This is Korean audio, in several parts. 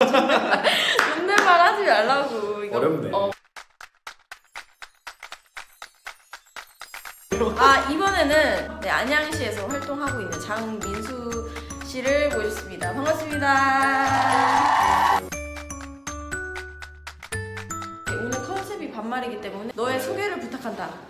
존댓말 하지 말라고. 이거. 어렵네. 이번에는 안양시에서 활동하고 있는 장민수 씨를 모셨습니다. 반갑습니다. 오늘 컨셉이 반말이기 때문에 너의 소개를 부탁한다.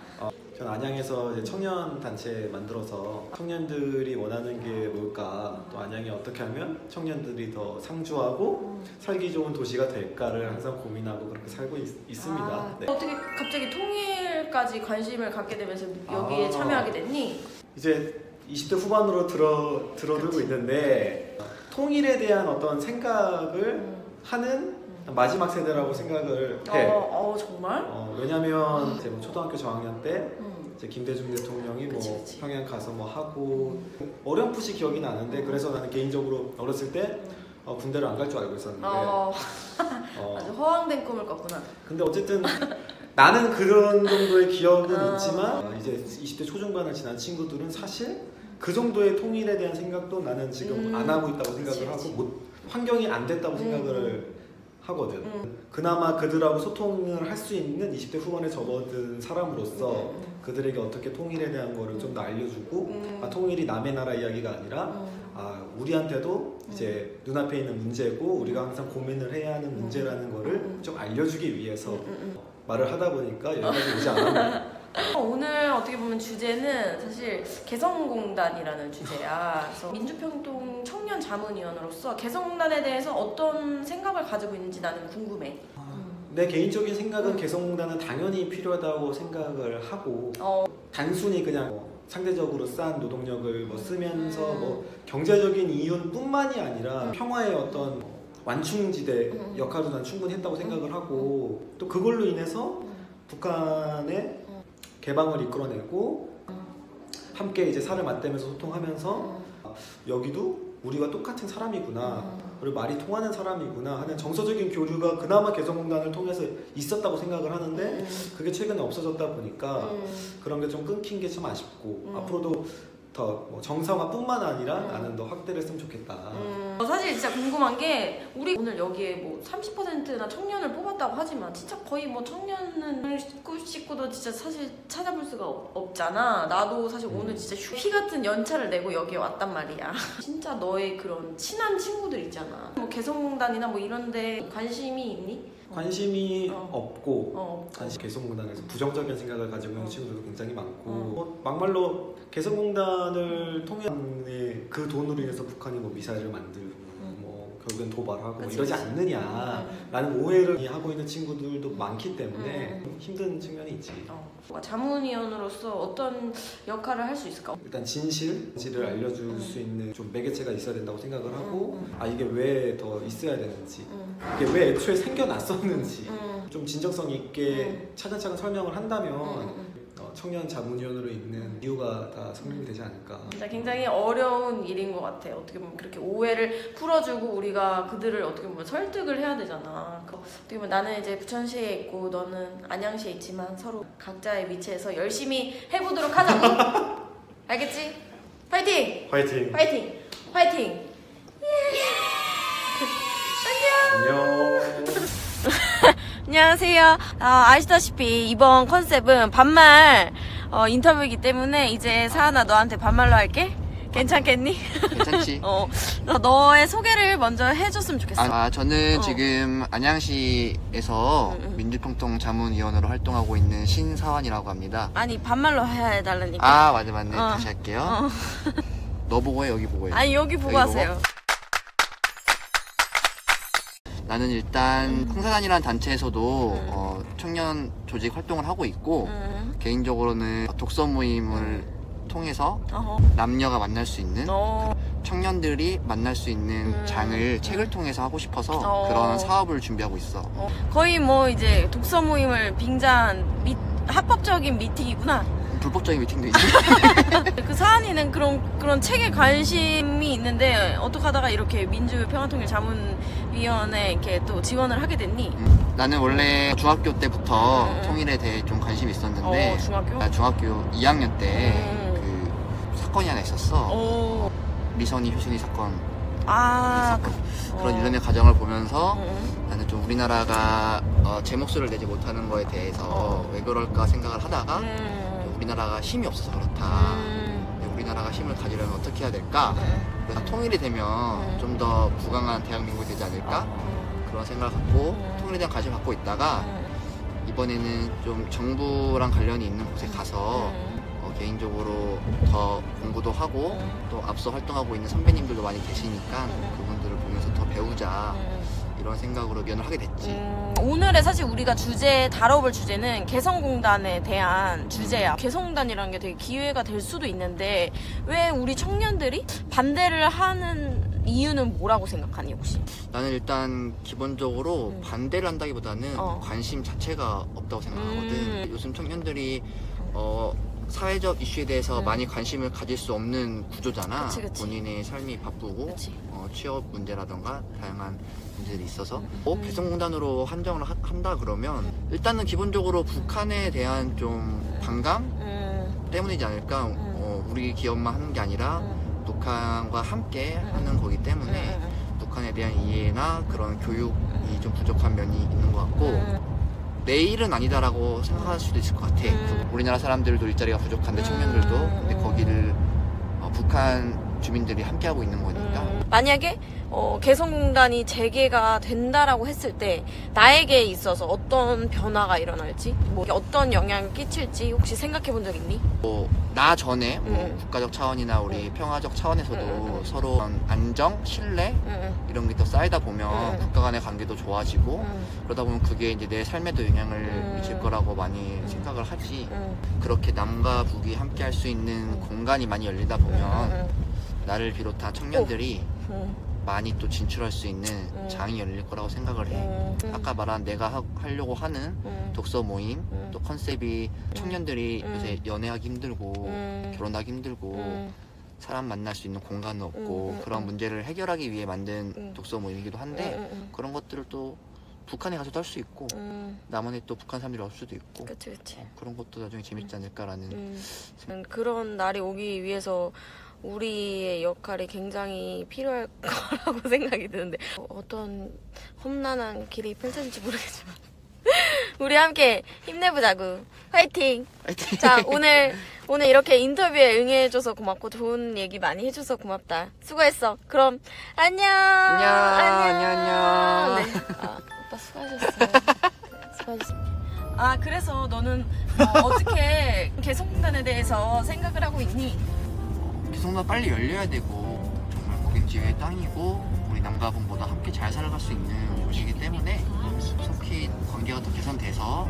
전 안양에서 이제 청년 단체 만들어서 청년들이 원하는 게 뭘까, 또 안양이 어떻게 하면 청년들이 더 상주하고 살기 좋은 도시가 될까를 항상 고민하고 그렇게 살고 있습니다. 네. 어떻게 갑자기 통일까지 관심을 갖게 되면서 여기에 참여하게 됐니? 이제 20대 후반으로 들어들고 있는데 통일에 대한 어떤 생각을 하는 마지막 세대라고 생각을 해. 정말? 왜냐면 이제 뭐 초등학교 저학년 때 이제 김대중 대통령이 그치. 평양 가서 뭐 하고 어렴풋이 기억이 나는데, 그래서 나는 개인적으로 어렸을 때 군대를 안 갈 줄 알고 있었는데 아주 허황된 꿈을 꿨구나. 근데 어쨌든 나는 그런 정도의 기억은 있지만 이제 20대 초중반을 지난 친구들은 사실 그 정도의 통일에 대한 생각도 나는 지금 안 하고 있다고 생각을 하고 환경이 안 됐다고 생각을 하거든. 그나마 그들하고 소통을 할 수 있는 20대 후반에 접어든 사람으로서 그들에게 어떻게 통일에 대한 거를 좀 더 알려주고 통일이 남의 나라 이야기가 아니라 우리한테도 이제 눈앞에 있는 문제고 우리가 항상 고민을 해야 하는 문제라는 거를 좀 알려주기 위해서 말을 하다 보니까 여기까지 오지 않았나. 오늘 어떻게 보면 주제는 사실 개성공단이라는 주제야. 그래서 민주평통 청년자문위원으로서 개성공단에 대해서 어떤 생각을 가지고 있는지 나는 궁금해. 내 개인적인 생각은 개성공단은 당연히 필요하다고 생각을 하고 단순히 그냥 상대적으로 싼 노동력을 쓰면서 경제적인 이윤뿐만이 아니라 평화의 어떤 완충지대 역할도 난 충분히 했다고 생각을 하고, 또 그걸로 인해서 북한의 개방을 이끌어내고 함께 이제 살을 맞대면서 소통하면서 여기도 우리와 똑같은 사람이구나, 그리고 말이 통하는 사람이구나 하는 정서적인 교류가 그나마 개성공단을 통해서 있었다고 생각을 하는데 그게 최근에 없어졌다 보니까 그런 게 좀 끊긴 게 좀 아쉽고 앞으로도 더 정상화뿐만 아니라 나는 더 확대를 했으면 좋겠다. 사실 진짜 궁금한 게 우리 오늘 여기에 30%나 청년을 뽑았다고 하지만 진짜 거의 청년을 씻고도 진짜 사실 찾아볼 수가 없잖아. 나도 사실 오늘 진짜 피 같은 연차를 내고 여기에 왔단 말이야. 진짜 너의 그런 친한 친구들 있잖아. 개성공단이나 이런데 관심이 있니? 관심이 없고 사실 개성공단에서 부정적인 생각을 가지고 있는 친구들도 굉장히 많고 막말로 개성공단을 통해 그 돈으로 인해서 북한이 미사일을 만들고 결국엔 도발하고 이러지 않느냐라는 오해를 하고 있는 친구들도 많기 때문에 힘든 측면이 있지. 자문위원으로서 어떤 역할을 할 수 있을까? 일단 진실을 알려줄 수 있는 좀 매개체가 있어야 된다고 생각을 하고 이게 왜 더 있어야 되는지, 이게 왜 애초에 생겨났었는지 좀 진정성 있게 차근차근 설명을 한다면 청년 자문위원으로 있는 이유가 다 성립되지 않을까. 진짜 굉장히 어려운 일인 것 같아. 어떻게 보면 그렇게 오해를 풀어주고 우리가 그들을 어떻게 보면 설득을 해야 되잖아. 어떻게 보면 나는 이제 부천시에 있고 너는 안양시에 있지만 서로 각자의 위치에서 열심히 해보도록 하자고. 알겠지? 파이팅! 파이팅! 파이팅! 파이팅! 안녕! 안녕하세요. 아시다시피 이번 컨셉은 반말 인터뷰이기 때문에 이제 사하나 너한테 반말로 할게. 괜찮겠니? 괜찮지. 너의 소개를 먼저 해줬으면 좋겠어. 저는 지금 안양시에서 민주평통 자문위원으로 활동하고 있는 신사환이라고 합니다. 아니 반말로 해달라니까. 맞네. 다시 할게요. 너 보고 해, 여기 보고 해? 아니 여기 보고 하세요. 나는 일단 풍사단이라는 단체에서도 청년 조직 활동을 하고 있고 개인적으로는 독서 모임을 통해서 남녀가 만날 수 있는 청년들이 만날 수 있는 장을 책을 통해서 하고 싶어서 그런 사업을 준비하고 있어. 거의 이제 독서 모임을 빙자한 합법적인 미팅이구나. 불법적인 미팅도 있지. 그 사안이는 그런 책에 관심이 있는데 어떻게 하다가 이렇게 민주평화통일자문위원회 이렇게 또 지원을 하게 됐니? 나는 원래 중학교 때부터 통일에 대해 좀 관심이 있었는데 나 중학교 2학년 때 그 사건이 하나 있었어. 미선이 효순이 사건 그런 일련의 과정을 보면서 나는 좀 우리나라가 제 목소리를 내지 못하는 거에 대해서 왜 그럴까 생각을 하다가 우리나라가 힘이 없어서 그렇다. 우리나라가 힘을 가지려면 어떻게 해야 될까? 그래서 통일이 되면 좀 더 부강한 대한민국이 되지 않을까? 그런 생각을 갖고 통일에 대한 관심을 갖고 있다가 이번에는 좀 정부랑 관련이 있는 곳에 가서 개인적으로 더 공부도 하고 또 앞서 활동하고 있는 선배님들도 많이 계시니까 그분들을 보면서 더 배우자 이런 생각으로 면을 하게 됐지. 오늘의 사실 우리가 다뤄볼 주제는 개성공단에 대한 주제야. 개성공단이라는 게 되게 기회가 될 수도 있는데 왜 우리 청년들이 반대를 하는 이유는 뭐라고 생각하니 혹시? 나는 일단 기본적으로 반대를 한다기보다는 관심 자체가 없다고 생각하거든. 요즘 청년들이 사회적 이슈에 대해서 많이 관심을 가질 수 없는 구조잖아. 그치. 본인의 삶이 바쁘고 취업 문제라던가 다양한 문제들이 있어서 개성공단으로 한정을 한다 그러면 일단은 기본적으로 북한에 대한 좀 반감 때문이지 않을까. 우리 기업만 하는 게 아니라 북한과 함께 하는 거기 때문에 북한에 대한 이해나 그런 교육이 좀 부족한 면이 있는 것 같고 내일은 아니다라고 생각할 수도 있을 것 같아. 우리나라 사람들도 일자리가 부족한데 청년들도 근데 거기를 북한 주민들이 함께하고 있는 거니까. 만약에 개성공단이 재개가 된다라고 했을 때 나에게 있어서 어떤 변화가 일어날지 뭐 어떤 영향을 끼칠지 혹시 생각해 본 적 있니? 나 전에 국가적 차원이나 우리 평화적 차원에서도 서로 안정, 신뢰 이런 게 더 쌓이다 보면 국가 간의 관계도 좋아지고 그러다 보면 그게 이제 내 삶에도 영향을 미칠 거라고 많이 생각을 하지. 그렇게 남과 북이 함께 할 수 있는 공간이 많이 열리다 보면 나를 비롯한 청년들이 많이 또 진출할 수 있는 장이 열릴 거라고 생각을 해. 아까 말한 내가 하려고 하는 독서 모임 또 컨셉이 청년들이 요새 연애하기 힘들고 결혼하기 힘들고 사람 만날 수 있는 공간은 없고 그런 문제를 해결하기 위해 만든 독서 모임이기도 한데 그런 것들을 또 북한에 가서도 할 수 있고 남한에 또 북한 사람들이 올 수도 있고 그치. 그런 것도 나중에 재밌지 않을까라는 그런 날이 오기 위해서 우리의 역할이 굉장히 필요할 거라고 생각이 드는데 어떤 험난한 길이 펼쳐질지 모르겠지만 우리 함께 힘내보자고. 화이팅! 화이팅! 자, 오늘 이렇게 인터뷰에 응해줘서 고맙고 좋은 얘기 많이 해줘서 고맙다. 수고했어. 그럼 안녕! 안녕! 네. 오빠 수고하셨어요. 수고하셨습니다. 그래서 너는 어떻게 개성공단에 대해서 생각을 하고 있니? 개성공단 빨리 열려야 되고 정말 거긴 지혜의 땅이고 우리 남과 북보다 함께 잘 살아갈 수 있는 곳이기 때문에 속히 관계가 더 개선돼서